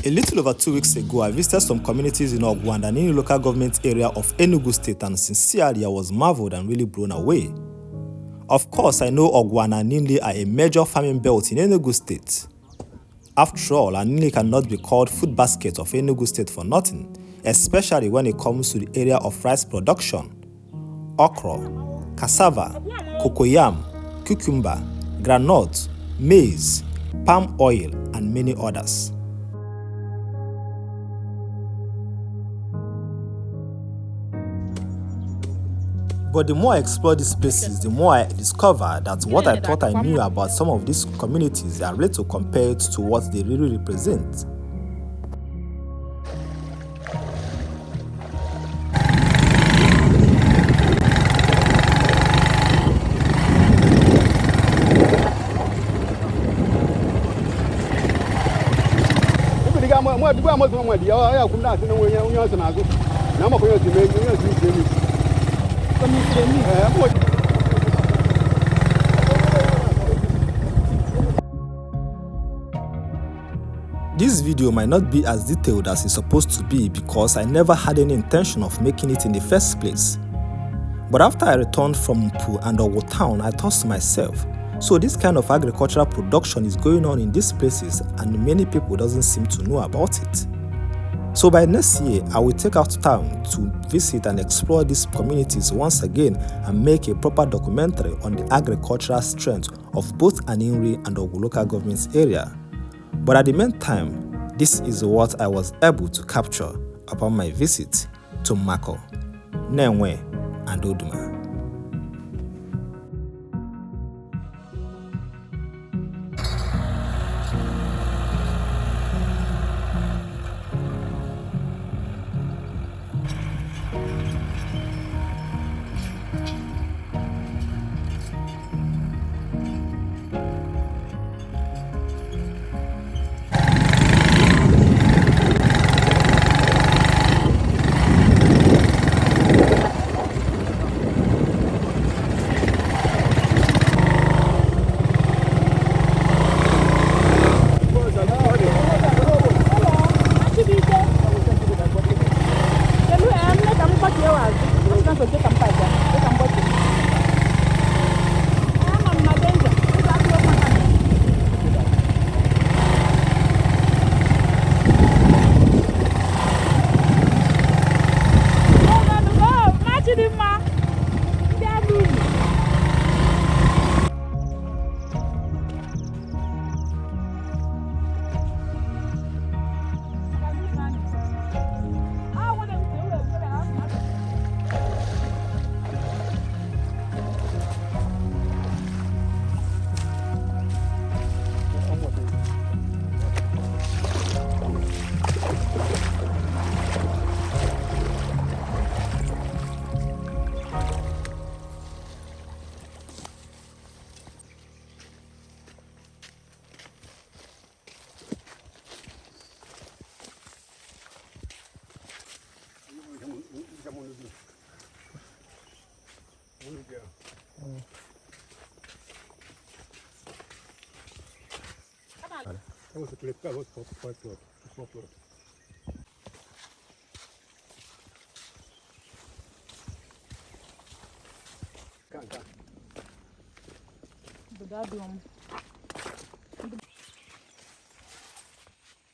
A little over 2 weeks ago, I visited some communities in Awgu and Aninri local government area of Enugu State, and sincerely I was marveled and really blown away. Of course, I know Awgu and Aninri are a major farming belt in Enugu State. After all, Aninri cannot be called food basket of Enugu State for nothing, especially when it comes to the area of rice production, okra, cassava, cocoyam, cucumber, groundnut, maize, palm oil, and many others. But the more I explore these places, the more I discover that what I thought I knew about some of these communities are little compared to what they really represent. This video might not be as detailed as it's supposed to be because I never had any intention of making it in the first place. But after I returned from Mmaku and Ugbo town, I thought to myself, so this kind of agricultural production is going on in these places and many people doesn't seem to know about it. So by next year, I will take out time to visit and explore these communities once again and make a proper documentary on the agricultural strength of both Aninri and Ugbo local government area. But at the meantime, this is what I was able to capture upon my visit to Mmaku, Nenwe and Oduma.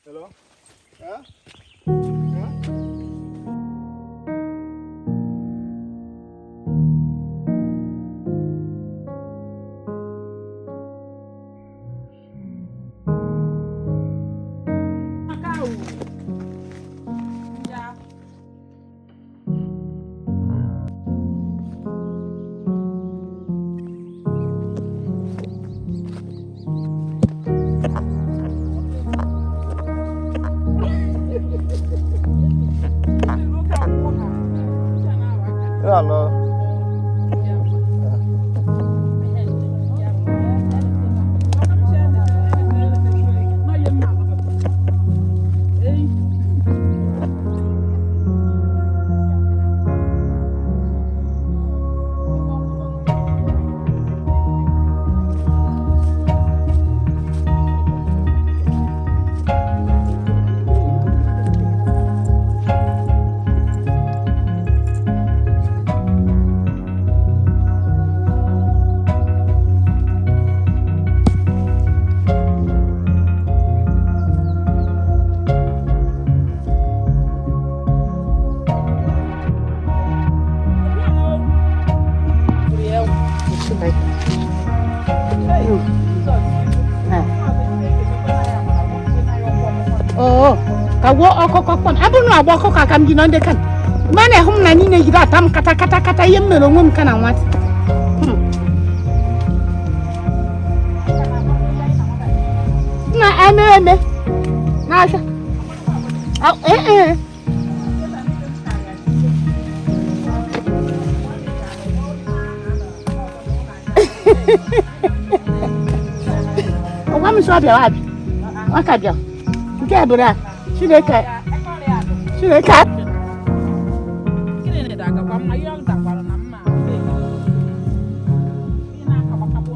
Hello? Yeah? Oh, kawo okokokon. Abunu aboko kakam di nonde kan. Mana hum na ni ne gida tam kata yemme lo ngum kana wat. Na ame. Na sha. Wami so bia wabi. Waka bia. Nke bura. Shireka. Kini daga kwa ma yong da kwa na mma. Ina ka makabo.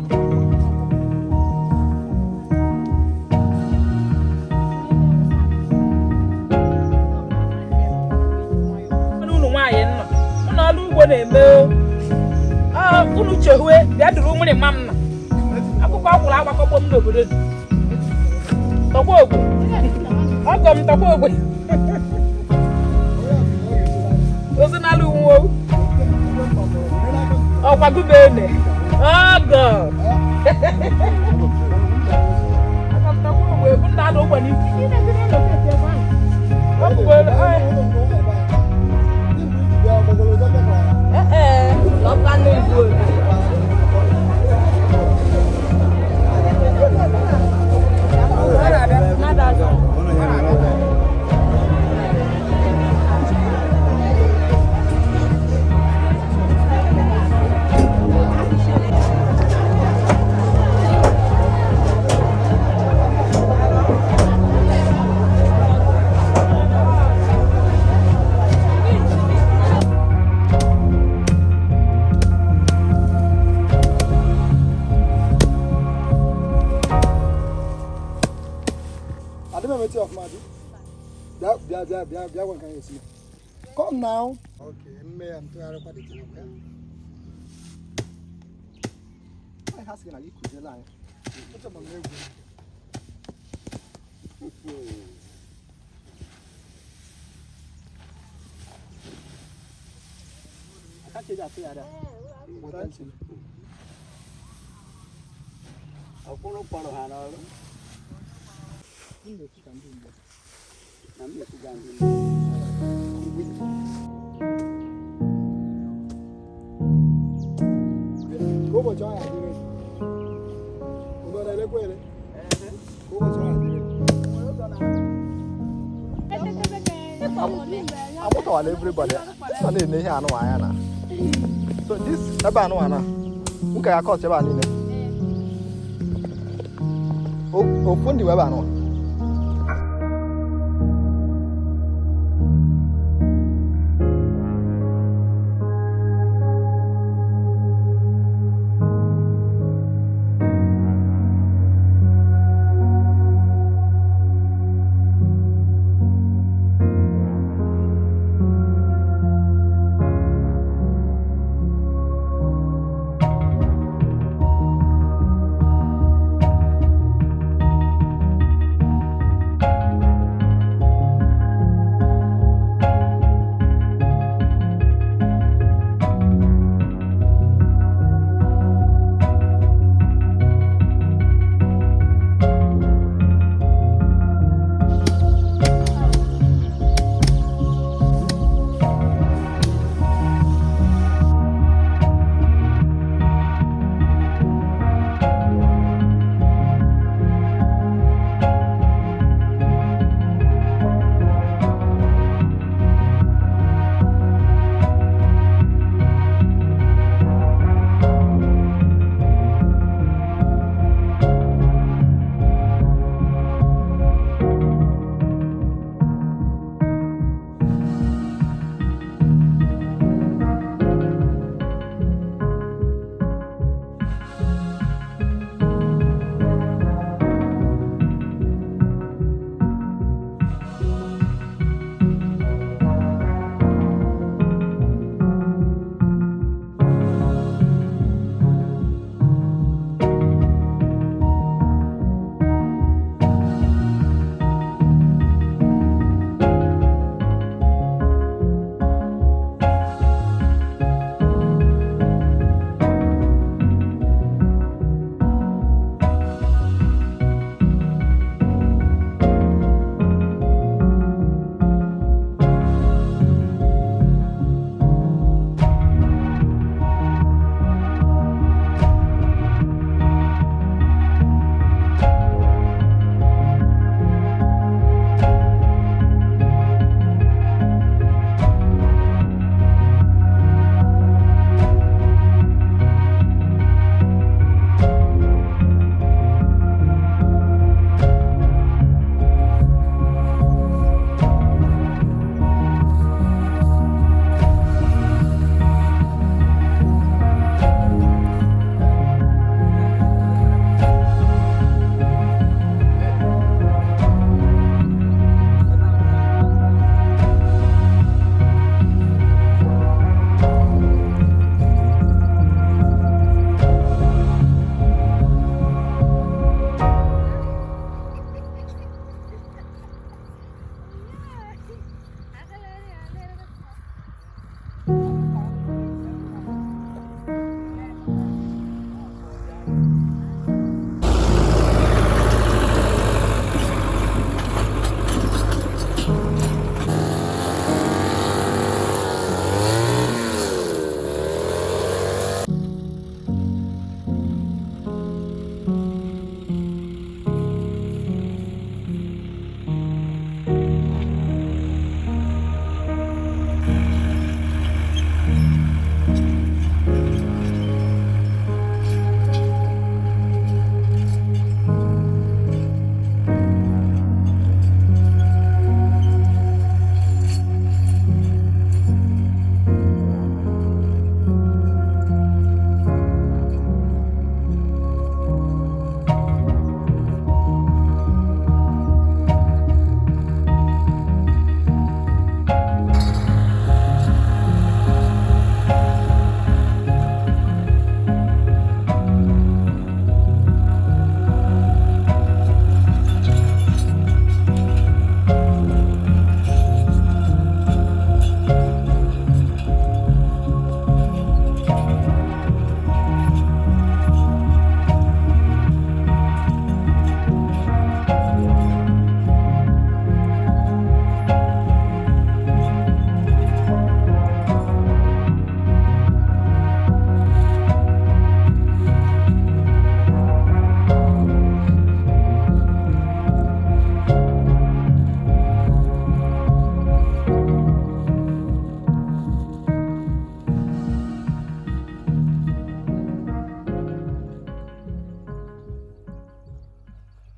Unu nwaye nno. Unu ọrụ ugbo na-eme o. Unu chehue bịa duru nwere mam na. Akwụkwọ akwụrụ agbakọkpọ m n'obodo. Tọkwa ogwe. Ọgọ m tọkwa ogwe. Ozi na lu nwo. Ọkwa gubene. Ọgọ. Aka m tọkwa ogwe bụ nna ada ogwe n'ifu. Ọgwe ọka n'ugbo. Come now. Okay, me am to ara kwade tina kwa. I has gonna you could lie. What about me? I can't say that here. What you? I'll follow Hana. Go join Adire. Go na le kwere. Go join Adire. I want to all everybody. I need to hear no na. So this eba no na. Nka ya cost eba ni ne. O fundi we eba no.